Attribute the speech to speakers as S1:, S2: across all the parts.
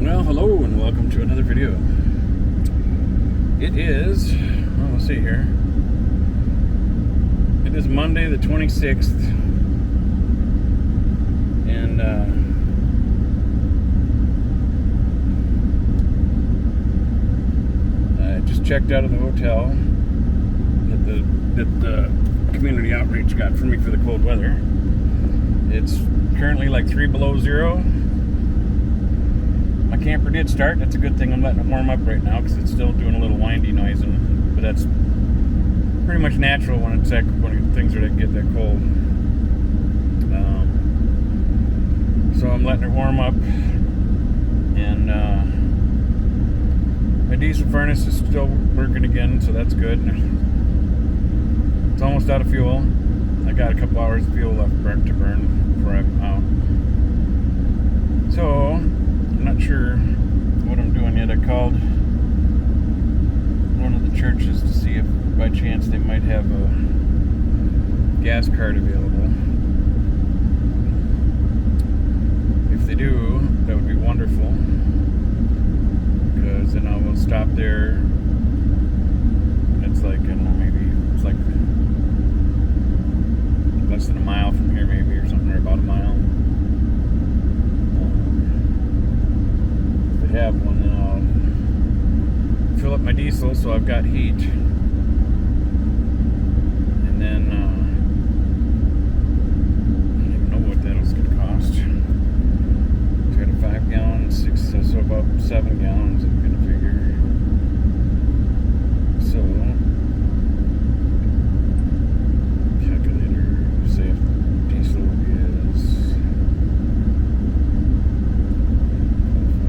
S1: Well, hello and welcome to another video. It is, well, let's see here. It is Monday the 26th, and I just checked out of the hotel that the community outreach got for me for the cold weather. It's currently like 3 below zero. My camper did start. That's a good thing. I'm letting it warm up right now because it's still doing a little windy noise, but that's pretty much natural when things are get that cold. So I'm letting it warm up, and my diesel furnace is still working again, so that's good. It's almost out of fuel. I got a couple hours of fuel left to burn before I'm out. So I'm not sure what I'm doing yet. I called one of the churches to see if by chance they might have a gas card available. If they do, that would be wonderful, because then I will stop there. It's like, I don't know, maybe it's like less than a mile from here, maybe, or something, or about a mile. If they have one, then I'll fill up my diesel so I've got heat, and then I don't even know what that's going to cost. It's got a 5 gallon, 6, so about 7 gallons I'm going to figure. So calculator, say if diesel is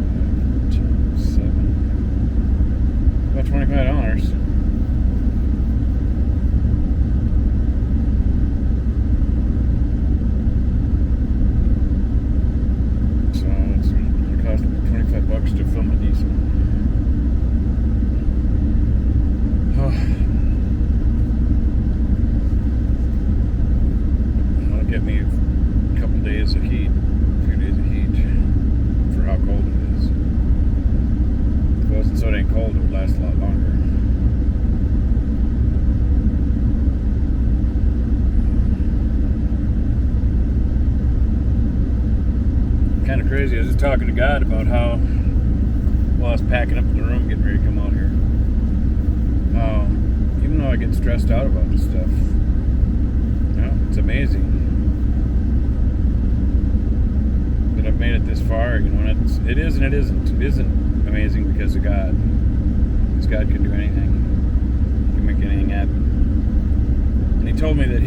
S1: 5 times 7, about $25. So it's going to cost me $25 to fill my diesel. That'll get me a couple days of heat, a few days of heat for how cold it is. If it wasn't so dang cold, it would last a lot longer. Kind of crazy. I was just talking to God about how, while I was packing up in the room, getting ready to come out here, how even though I get stressed out about this stuff, it's amazing that I've made it this far. And it is and it isn't. It isn't amazing because of God. Because God can do anything. He can make anything happen. And He told me that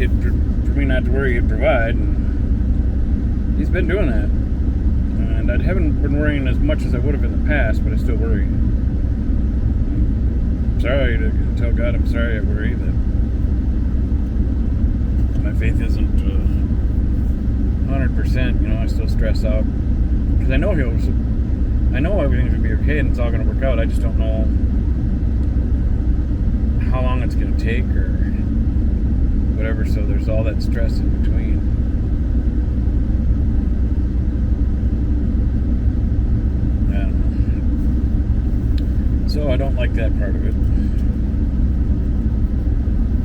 S1: for me not to worry, He'd provide, and He's been doing that. And I haven't been worrying as much as I would have in the past, but I still worry. I'm sorry to tell God I'm sorry I worry, that my faith isn't 100%. I still stress out because I know everything's going to be okay and it's all going to work out. I just don't know how long it's going to take or whatever, so there's all that stress in between. So I don't like that part of it.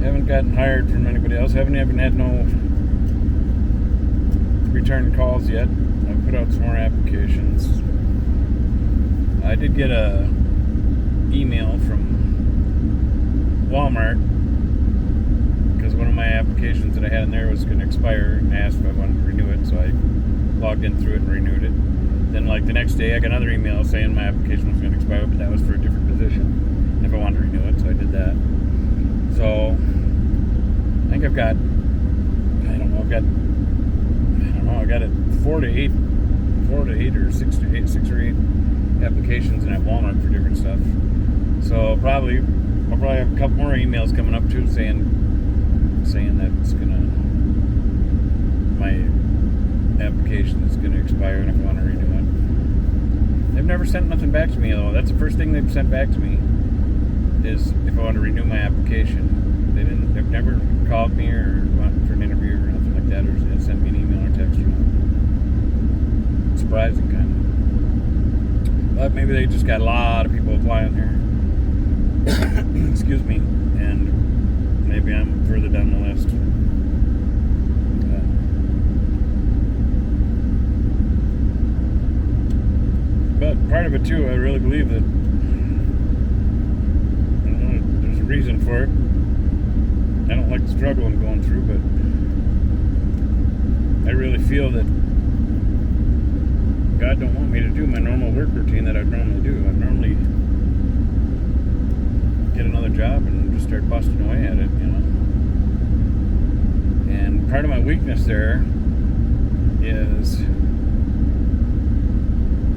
S1: Haven't gotten hired from anybody else. Haven't even had no return calls yet. I've put out some more applications. I did get a email from Walmart because one of my applications that I had in there was going to expire, and asked if I wanted to renew it, so I logged in through it and renewed it. Then, like, the next day, I got another email saying my application was going to expire, but that was for a different position, if I wanted to renew it, so I did that. So, I think I've got, I got it 4 to 8 or 6 or 8 applications in at Walmart for different stuff. So, I'll probably have a couple more emails coming up, too, saying that it's my application is going to expire and if I want to renew it. They've never sent nothing back to me, though. That's the first thing they've sent back to me, is if I want to renew my application. They've never called me or went for an interview or nothing like that, or sent me an email or text or nothing. Surprising, kind of. But maybe they just got a lot of people applying there. Excuse me. And maybe I'm further down the list. But part of it too, I really believe that there's a reason for it. I don't like the struggle I'm going through, but I really feel that God don't want me to do my normal work routine that I'd normally do. I'd normally get another job and just start busting away at it, And part of my weakness there is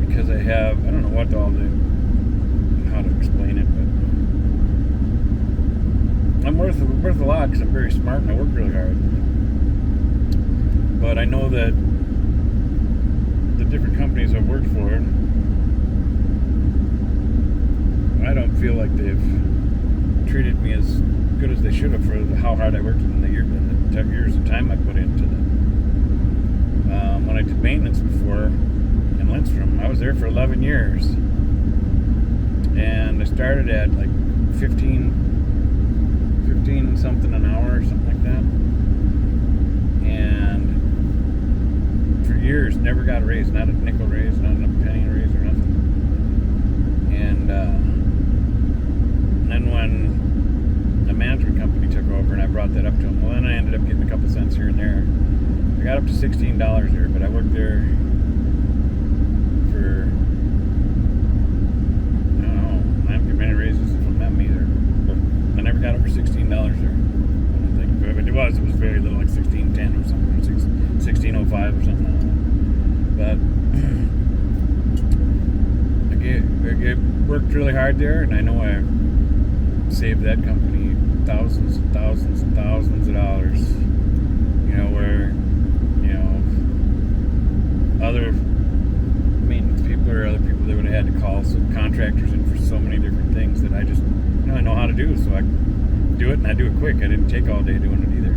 S1: because I don't know what how to explain it, but I'm worth a lot because I'm very smart and I work really hard. But I know that the different companies I've worked for, I don't feel like they've treated me as good as they should have for how hard I worked in the years of time I put into them. When I did maintenance before in Lindstrom, I was there for 11 years. And I started at like 15 something an hour or something like that. And for years, never got a raise, not a nickel raise, not a penny raise or nothing. And then when the management company took over and I brought that up to them, well, then I ended up getting a couple cents here and there. I got up to $16 there, but I worked there for, I don't know, I haven't got many raises from them either. But I never got over $16 there. I don't think. But if it was very little, like $16.10 or something, or $16.05 or something like that. But I worked really hard there, and I know I saved that company thousands and thousands and thousands of dollars. Where other maintenance people or other people they would have had to call some contractors in for so many different things that I just I know how to do, so I do it and I do it quick. I didn't take all day doing it either.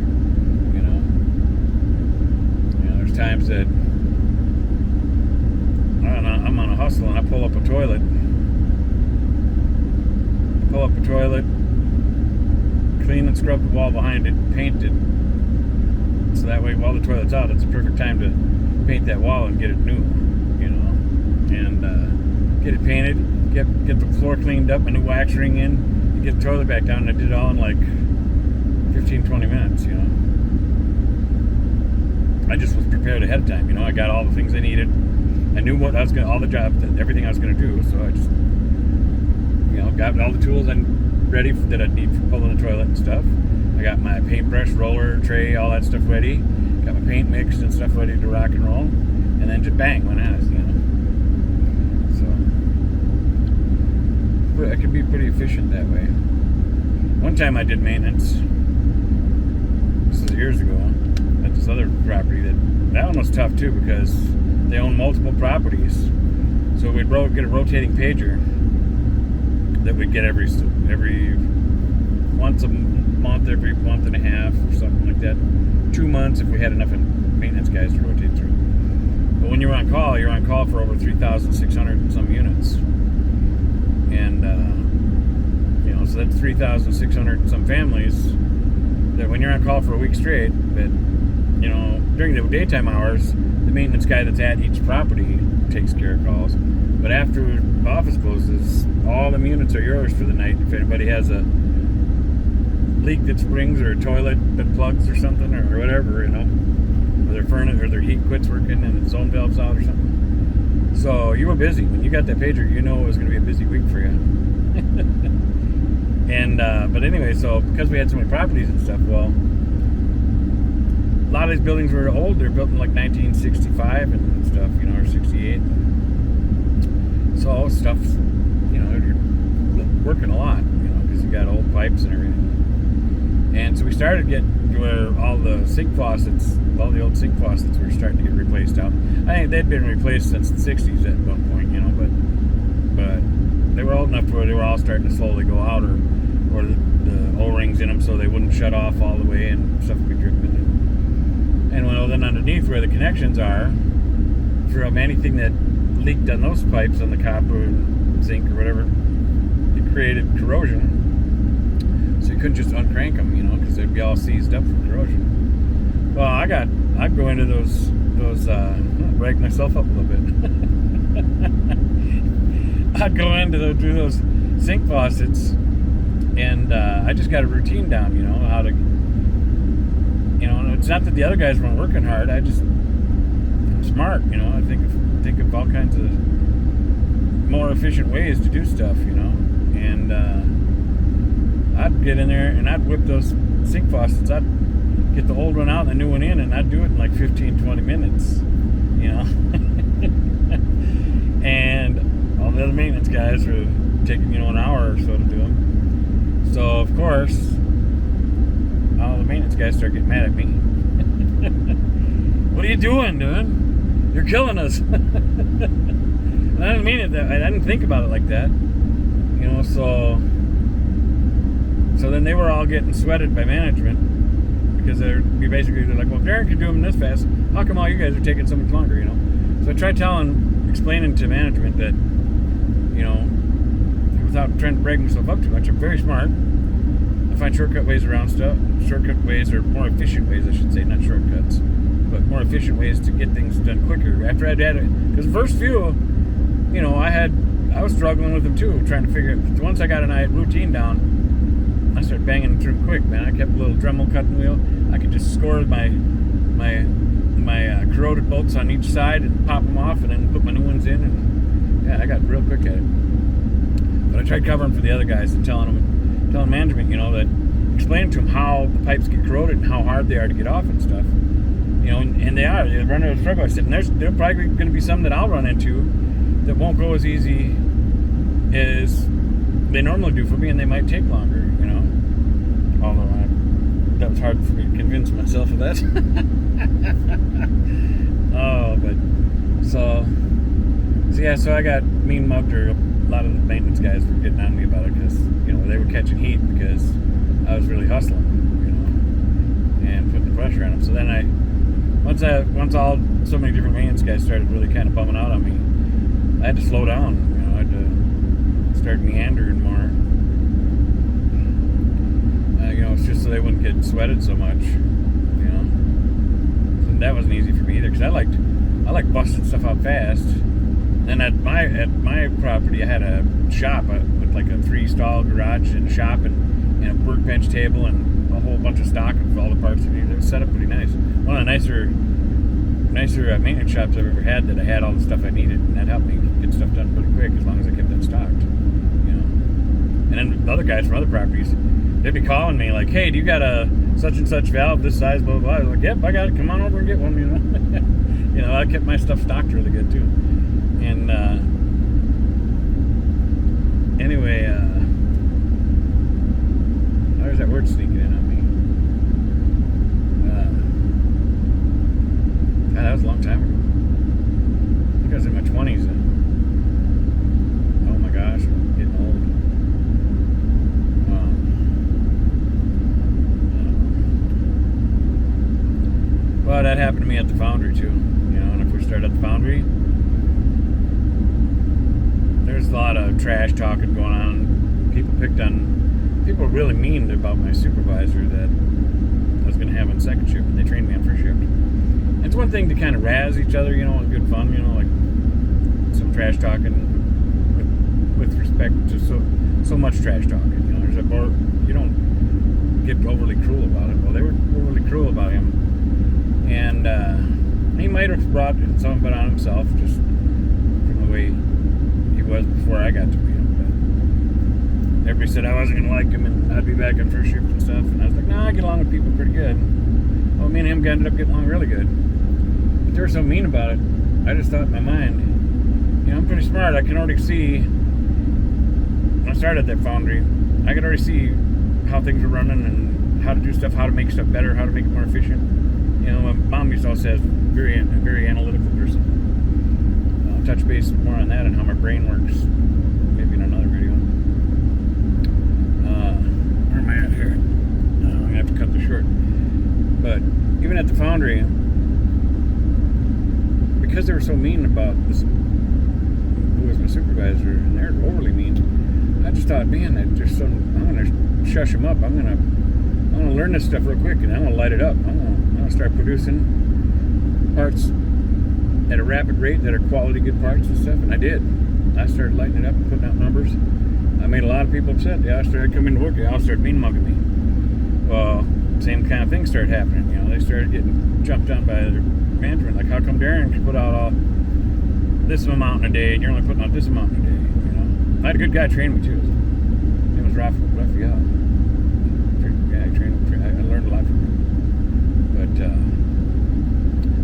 S1: There's times that I'm on a hustle and I pull up a toilet. Clean and scrub the wall behind it, paint it. So that way while the toilet's out, it's a perfect time to paint that wall and get it new, and get it painted, get the floor cleaned up, a new wax ring in, and get the toilet back down. And I did it all in like 15-20 minutes, I just was prepared ahead of time, I got all the things I needed. I knew what I was all the jobs, everything I was going to do, so I just, got all the tools ready that I'd need for pulling the toilet and stuff. I got my paintbrush, roller, tray, all that stuff ready. Got my paint mixed and stuff ready to rock and roll. And then just bang, went at it, So, I could be pretty efficient that way. One time I did maintenance, this is years ago, at this other property. That one was tough too because they own multiple properties. So we'd get a rotating pager that we'd get every once a month, every month and a half or something like that. 2 months if we had enough maintenance guys to rotate through. But when you're on call for over 3,600 and some units. And so that's 3,600 and some families that when you're on call for a week straight, that during the daytime hours, the maintenance guy that's at each property takes care of calls. But after the office closes, all the units are yours for the night. If anybody has a leak that springs or a toilet that plugs or something or whatever, or their furnace or their heat quits working and the zone valve's out or something. So you were busy. When you got that pager, it was going to be a busy week for you. And but anyway, so because we had so many properties and stuff, well, a lot of these buildings were old. They're built in like 1965 and stuff, or 68. So stuff's, you're working a lot, because you got old pipes and everything. And so we started getting to where all the old sink faucets were starting to get replaced out. I think they'd been replaced since the 60s at one point, but they were old enough to where they were all starting to slowly go out, or the O-rings in them so they wouldn't shut off all the way and stuff would be dripping. And then underneath where the connections are, from anything that leaked on those pipes on the copper and zinc or whatever. It created corrosion, so you couldn't just uncrank them, because they'd be all seized up from corrosion. Well, I'd go into those brag myself up a little bit. I'd go into do those sink faucets, and I just got a routine down, how to, and it's not that the other guys weren't working hard. I'm smart, I think of all kinds of more efficient ways to do stuff, and I'd get in there and I'd whip those sink faucets. I'd get the old one out and the new one in, and I'd do it in like 15-20 minutes, and all the other maintenance guys were taking an hour or so to do them. So of course all the maintenance guys start getting mad at me. What are you doing, dude? You're killing us. I didn't mean it that way. I didn't think about it like that. So then they were all getting sweated by management because they're like, well, if Darren could do them this fast, how come all you guys are taking so much longer, So I tried explaining to management that, without trying to brag myself up too much, I'm very smart. I find shortcut ways around stuff. Shortcut ways, or more efficient ways, I should say, not shortcuts, but more efficient ways to get things done quicker. After I'd had it, because the first few, I was struggling with them too, trying to figure it. Once I got a routine down, I started banging through them quick, man. I kept a little Dremel cutting wheel. I could just score my corroded bolts on each side and pop them off, and then put my new ones in, and yeah, I got real quick at it. But I tried covering for the other guys and telling management, that explaining to them how the pipes get corroded and how hard they are to get off and stuff. And they are. They're running a struggle. I said, and there's probably going to be some that I'll run into that won't go as easy as they normally do for me, and they might take longer, Although that was hard for me to convince myself of that. So I got mean mugged, or a lot of the maintenance guys were getting on me about it because, they were catching heat because I was really hustling, and putting the pressure on them. So then once so many different maintenance guys started really kind of bumming out on me, I had to slow down, I had to start meandering more. It's just so they wouldn't get sweated so much, And that wasn't easy for me either, because I like busting stuff out fast. And at my property, I had a shop with like a 3-stall garage and a shop and a workbench table and a whole bunch of stock of all the parts that needed. It was set up pretty nice. One of the nicer maintenance shops I've ever had, that I had all the stuff I needed, and that helped me get stuff done pretty quick as long as I kept that stocked, And then the other guys from other properties, they'd be calling me like, hey, do you got a such and such valve this size, blah, blah, blah. I was like, yep, I got it. Come on over and get one, I kept my stuff stocked really good, too. And, anyway, there's that word sneaking in on me. God, that was a long time ago. I think I was in my 20s then. Oh my gosh, I'm getting old. Well, that happened to me at the foundry too. When I first started at the foundry, there's a lot of trash talking going on. People were really mean about my supervisor that I was going to have on second shift, and they trained me on first shift. It's one thing to kind of razz each other, in good fun, like some trash talking with respect to so much trash talking. There's you don't get overly cruel about it. Well, they were overly cruel about him. And he might have brought some of it on himself, just from the way he was before I got to meet him. But everybody said I wasn't going to like him, and I'd be back on first shift and stuff. And I was like, I get along with people pretty good. Well, me and him ended up getting along really good. But they were so mean about it, I just thought in my mind, I'm pretty smart. I can already see, when I started at that foundry, I could already see how things were running and how to do stuff, how to make stuff better, how to make it more efficient. My mom used to always say I was a very analytical person. I'll touch base more on that and how my brain works, maybe in another video. Where am I at here? I'm going to have to cut this short. But even at the foundry, because they were so mean about this supervisor, and they're overly mean. I just thought, man, I'm gonna shush them up. I'm gonna learn this stuff real quick, and I'm gonna light it up. I'm gonna start producing parts at a rapid rate that are quality, good parts and stuff. And I did. I started lighting it up and putting out numbers. I made a lot of people upset. They all started coming to work. They all started mean mugging me. Well, same kind of thing started happening. You know, they started getting jumped on by their management. Like, how come Darren can put out all this amount in a day, and you're only putting out this amount in a day? You know, I had a good guy train me too. His name was Raphael. I learned a lot from him.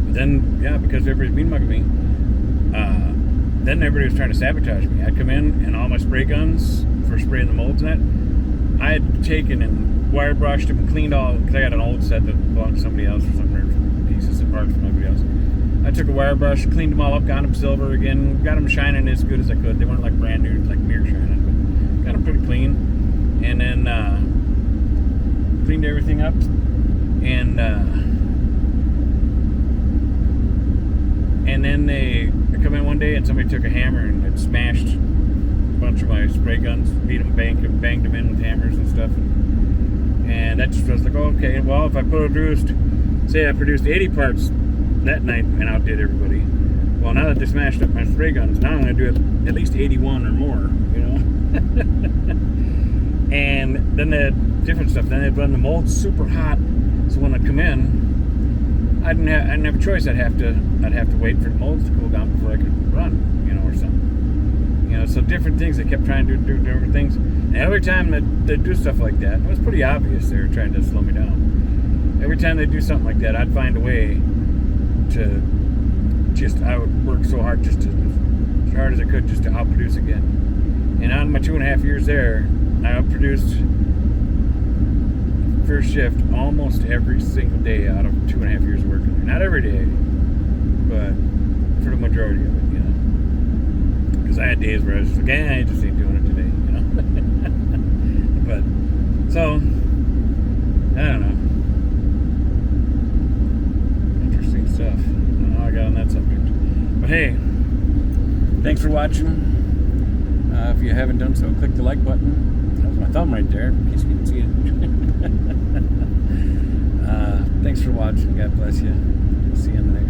S1: But then, yeah, because everybody's mean mugging me, then everybody was trying to sabotage me. I'd come in, and all my spray guns for spraying the molds and that, I had taken and wire brushed them and cleaned all, because I got an old set that belonged to somebody else or something, or pieces and parts from everybody else. I took a wire brush, cleaned them all up, got them silver again, got them shining as good as I could. They weren't like brand new, like mirror shining, but got them pretty clean. And then cleaned everything up, and then they come in one day and somebody took a hammer and it smashed a bunch of my spray guns, beat them, banged them in with hammers and stuff. And that just was like, oh, okay, well, if I say I produced 80 parts that night and outdid everybody, well, now that they smashed up my spray guns, now I'm going to do at least 81 or more, you know? And then they had different stuff. Then they'd run the molds super hot, so when I'd come in, I didn't have a choice. I'd have to wait for the molds to cool down before I could run, you know, or something. You know, so different things. They kept trying to do different things. And every time that they'd do stuff like that, it was pretty obvious they were trying to slow me down. Every time they'd do something like that, I'd find a way to I would work so hard as hard as I could just to outproduce again. And on my 2.5 years there, I outproduced first shift almost every single day out of 2.5 years of working. Not every day, but for the majority of it, you know. Because I had days where I was just like, I just ain't doing it today, you know. But, so, I don't know. Interesting stuff. I don't know how I got on that subject. But hey, thanks for watching. If you haven't done so, click the like button. That was my thumb right there, in case you can see it. Thanks for watching. God bless you. See you in the next